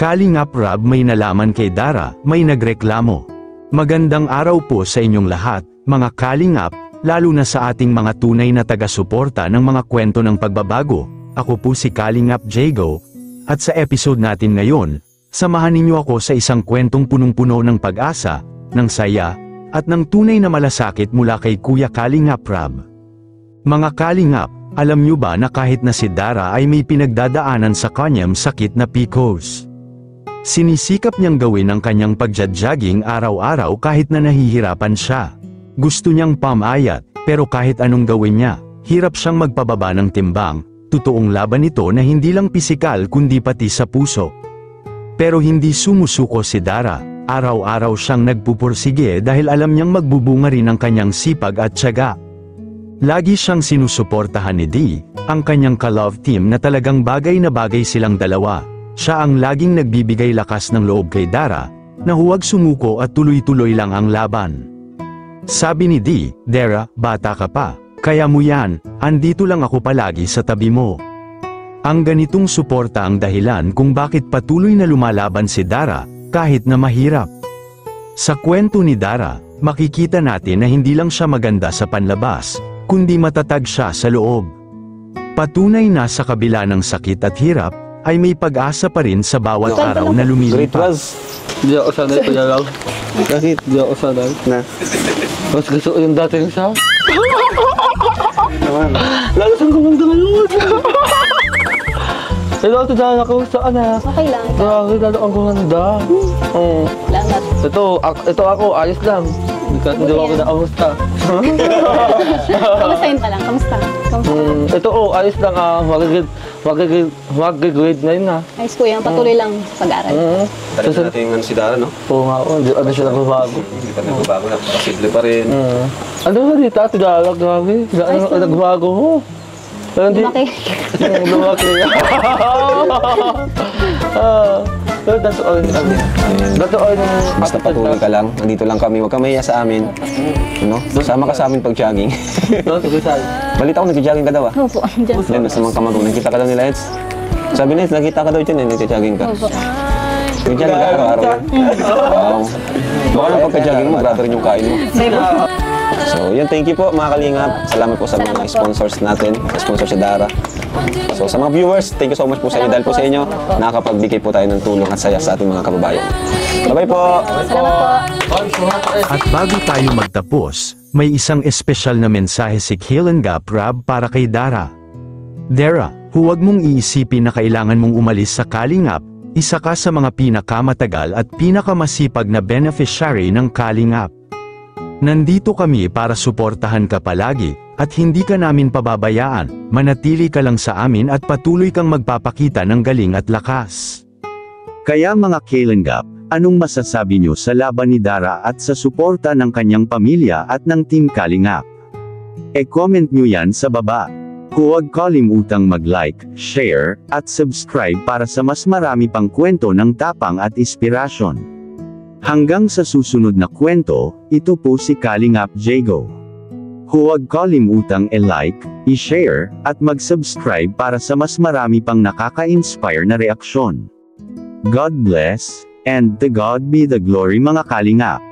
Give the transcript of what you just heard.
Kalingap Rab, may nalaman kay Dara, may nagreklamo. Magandang araw po sa inyong lahat, mga Kalingap, lalo na sa ating mga tunay na taga-suporta ng mga kwento ng pagbabago. Ako po si Kalingap Jago, at sa episode natin ngayon, samahan ninyo ako sa isang kwentong punong-puno ng pag-asa, ng saya, at ng tunay na malasakit mula kay Kuya Kalingap Rab. Mga Kalingap, alam nyo ba na kahit na si Dara ay may pinagdadaanan sa kanyang sakit na PCOS? Sinisikap niyang gawin ang kanyang pagja-jogging araw-araw kahit na nahihirapan siya. Gusto niyang pamayat, pero kahit anong gawin niya, hirap siyang magpababa ng timbang. Totoong laban ito na hindi lang pisikal kundi pati sa puso. Pero hindi sumusuko si Dara, araw-araw siyang nagpupursige dahil alam niyang magbubunga rin ang kanyang sipag at tiyaga. Lagi siyang sinusuportahan ni Dee, ang kanyang ka-love team na talagang bagay na bagay silang dalawa. Siya ang laging nagbibigay lakas ng loob kay Dara, na huwag sumuko at tuloy-tuloy lang ang laban. Sabi ni Dee, "Dara, bata ka pa, kaya mo yan, andito lang ako palagi sa tabi mo." Ang ganitong suporta ang dahilan kung bakit patuloy na lumalaban si Dara, kahit na mahirap. Sa kwento ni Dara, makikita natin na hindi lang siya maganda sa panlabas, kundi matatag siya sa loob. Patunay na sa kabila ng sakit at hirap, ay may pag-asa pa rin sa bawat araw na lumilipas. Hindi ako sanay pa niya lang. Bakit? Hindi ako sanay. Na? Mas gusto ko yung dating siya. Lalo siyang gumanda ngayon. Ito, tinanong ako sa anak. Okay lang. Grabe, lalo ang gumanda. Salamat. Ito ako, ayos lang. Hindi ako kinakamusta. Kamustahin pa lang? Kamusta? Ito, ayos lang. Mag-grade na yun, ha. Ayos ko yan. Patuloy lang pag-aaral. Talaga natin yung si Dara, no? Oo nga, ano siya nagbabago. Hindi pa nagbabago na, posible pa rin. Ano ba dito? Tigalak, grabe. Nagbago mo. Lumaki. Lumaki. Basta patuloy ka lang, nandito lang kami, huwag ka mahiya sa amin. No? Sama ka sa amin pag jogging. Balita ko, nag-jogging ka daw ah. Opo, dyan. Yan, sa mga kamagong, nakita ka daw nila Eds. Sabi na Eds, nakita ka daw dyan eh, nag-jogging ka. Opo. Nag-jogging ka araw-araw. Wow. Baka nang pagka-jogging mo, grabe rin yung kain mo. So, yun, thank you po mga Kalingap. Salamat po sa mga sponsors natin, sponsor si Dara. So, sa mga viewers, thank you so much po sa inyo. Dahil po sa inyo, nakakapagbigay po tayo ng tulong at saya sa ating mga kababayan. Bye-bye po! Salamat po. At bago tayo magtapos, may isang espesyal na mensahe si Kalingap Rab para kay Dara. Dara, huwag mong iisipin na kailangan mong umalis sa Kalingap. Isa ka sa mga pinakamatagal at pinakamasipag na beneficiary ng Kalingap. Nandito kami para suportahan ka palagi, at hindi ka namin pababayaan. Manatili ka lang sa amin at patuloy kang magpapakita ng galing at lakas. Kaya mga Kalingap, anong masasabi nyo sa laban ni Dara at sa suporta ng kanyang pamilya at ng Team Kalingap? E-comment nyo yan sa baba. Huwag kalimutang mag-like, share, at subscribe para sa mas marami pang kwento ng tapang at inspirasyon. Hanggang sa susunod na kwento, ito po si Kalingap Jago. Huwag kalimutang i-like, i-share, at mag-subscribe para sa mas marami pang nakaka-inspire na reaksyon. God bless, and to God be the glory mga Kalingap.